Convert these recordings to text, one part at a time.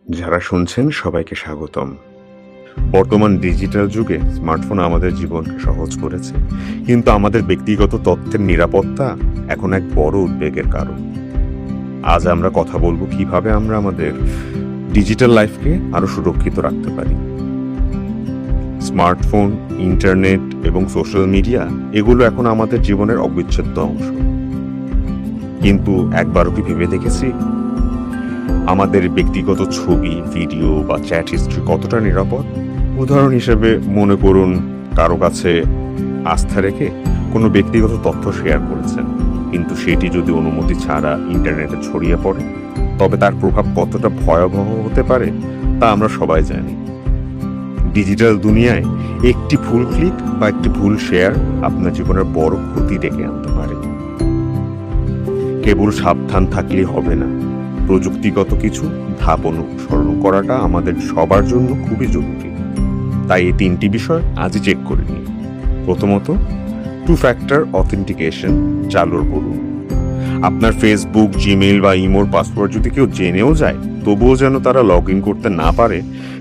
যারা শুনছেন সবাইকে স্বাগতম। বর্তমান ডিজিটাল যুগে স্মার্টফোন আমাদের জীবনকে সহজ করেছে, কিন্তু আমাদের ব্যক্তিগত তথ্যের নিরাপত্তা এখন এক বড় উদ্বেগের কারণ। আজ আমরা কথা বলবো কিভাবে আমরা আমাদের ডিজিটাল লাইফকে আরো সুরক্ষিত রাখতে পারি। স্মার্টফোন, ইন্টারনেট এবং সোশ্যাল মিডিয়া এগুলো এখন আমাদের জীবনের অবিচ্ছেদ্য অংশ। কিন্তু একবারও কি ভেবে দেখেছি আমাদের ব্যক্তিগত ছবি, ভিডিও বা চ্যাট হিস্ট্রি কতটা নিরাপদ? উদাহরণ হিসেবে মনে করুন কারো কাছে আস্থা রেখে কোনো ব্যক্তিগত তথ্য শেয়ার করেছেন, কিন্তু সেটি যদি অনুমতি ছাড়া ইন্টারনেটে ছড়িয়ে পড়ে, তবে তার প্রভাব কতটা ভয়াবহ হতে পারে তা আমরা সবাই জানি। ডিজিটাল দুনিয়ায় একটি ভুল ক্লিক বা একটি ভুল শেয়ার আপনার জীবনের বড় ক্ষতি ডেকে আনতে পারে। কেবল সাবধান থাকলেই হবে না, প্রযুক্তিগত কিছু ধাপ অনুসরণ করাটা আমাদের সবার জন্য খুবই জরুরি। তাই এই তিনটি বিষয় আজই চেক করে নিন। প্রথমত, 2 ফ্যাক্টর অথেন্টিকেশন চালু করুন। আপনার ফেসবুক, জিমেইল বা ইমোর পাসওয়ার্ড যদি কেউ জেনেও যায়, তবুও যেন তারা লগ ইন করতে না পারে,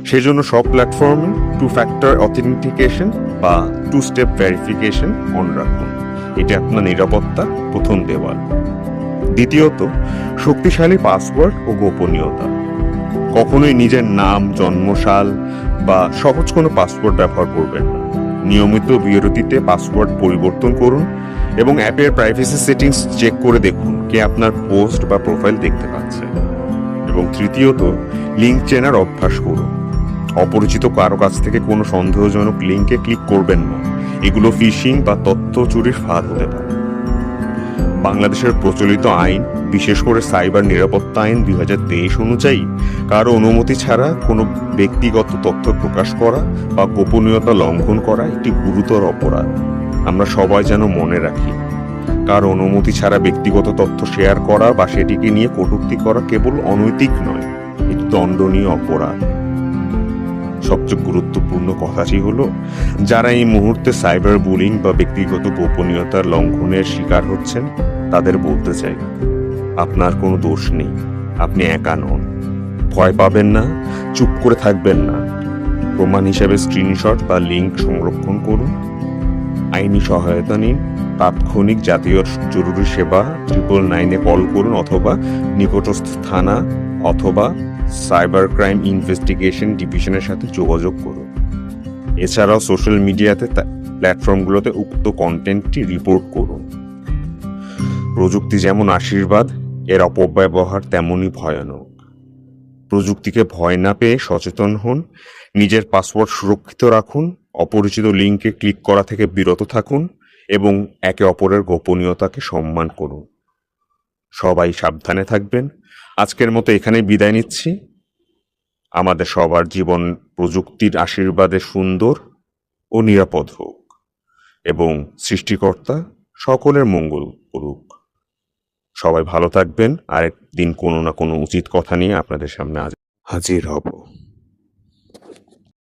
সেজন্য সব প্ল্যাটফর্মে 2 ফ্যাক্টর অথেন্টিকেশন বা 2 স্টেপ ভেরিফিকেশন অন রাখুন। এটা আপনার নিরাপত্তার প্রথম দেওয়াল। দ্বিতীয়ত, শক্তিশালী পাসওয়ার্ড ও গোপনীয়তা। কখনোই নিজের নাম, জন্মসাল বা সহজ কোনো পাসওয়ার্ড ব্যবহার করবেন না। নিয়মিত বিরতিতে পাসওয়ার্ড পরিবর্তন করুন এবং অ্যাপের প্রাইভেসি সেটিংস চেক করে দেখুন কে আপনার পোস্ট বা প্রোফাইল দেখতে পাচ্ছে। এবং তৃতীয়ত, লিঙ্ক চেনার অভ্যাস করুন। অপরিচিত কারো কাছ থেকে কোনো সন্দেহজনক লিঙ্কে ক্লিক করবেন না। এগুলো ফিশিং বা তথ্য চুরির ফাঁদ হতে পারে। বাংলাদেশের প্রচলিত আইন, বিশেষ করে সাইবার নিরাপত্তা আইন 2023 অনুযায়ী, কারো অনুমতি ছাড়া কোনো ব্যক্তিগত তথ্য প্রকাশ করা বা গোপনীয়তা লঙ্ঘন করা একটি গুরুতর অপরাধ। আমরা সবাই যেন মনে রাখি, কারো অনুমতি ছাড়া ব্যক্তিগত তথ্য শেয়ার করা বা সেটিকে নিয়ে কটূক্তি করা কেবল অনৈতিক নয়, এটি দণ্ডনীয় অপরাধ। সবচেয়ে গুরুত্বপূর্ণ কথাটি হলো, যারা এই মুহূর্তে সাইবার বুলিং বা ব্যক্তিগত গোপনীয়তার লঙ্ঘনের শিকার হচ্ছেন, তাদের বলতে চাই, আপনার কোনো দোষ নেই, আপনি একা নন। ভয় পাবেন না, চুপ করে থাকবেন না। প্রমাণ হিসেবে স্ক্রিনশট বা লিঙ্ক সংরক্ষণ করুন। আইনি সহায়তা নিন। তাৎক্ষণিক জাতীয় জরুরি সেবা 999-এ কল করুন, অথবা নিকটস্থ থানা অথবা সাইবার ক্রাইম ইনভেস্টিগেশন ডিভিশনের সাথে যোগাযোগ করুন। এছাড়াও সোশ্যাল মিডিয়াতে প্ল্যাটফর্মগুলোতে উক্ত কন্টেন্টটি রিপোর্ট করুন। প্রযুক্তি যেমন আশীর্বাদ, এর অপব্যবহার তেমনই ভয়ানক। প্রযুক্তিকে ভয় না পেয়ে সচেতন হন, নিজের পাসওয়ার্ড সুরক্ষিত রাখুন, অপরিচিত লিঙ্কে ক্লিক করা থেকে বিরত থাকুন এবং একে অপরের গোপনীয়তাকে সম্মান করুন। সবাই সাবধানে থাকবেন। আজকের মতো এখানেই বিদায় নিচ্ছি। আমাদের সবার জীবন প্রযুক্তির আশীর্বাদে সুন্দর ও নিরাপদ হোক এবং সৃষ্টিকর্তা সকলের মঙ্গল করুক। সবাই ভালো থাকবেন। আরেকদিন কোনো না কোনো উচিত কথা নিয়ে আপনাদের সামনে হাজির হব।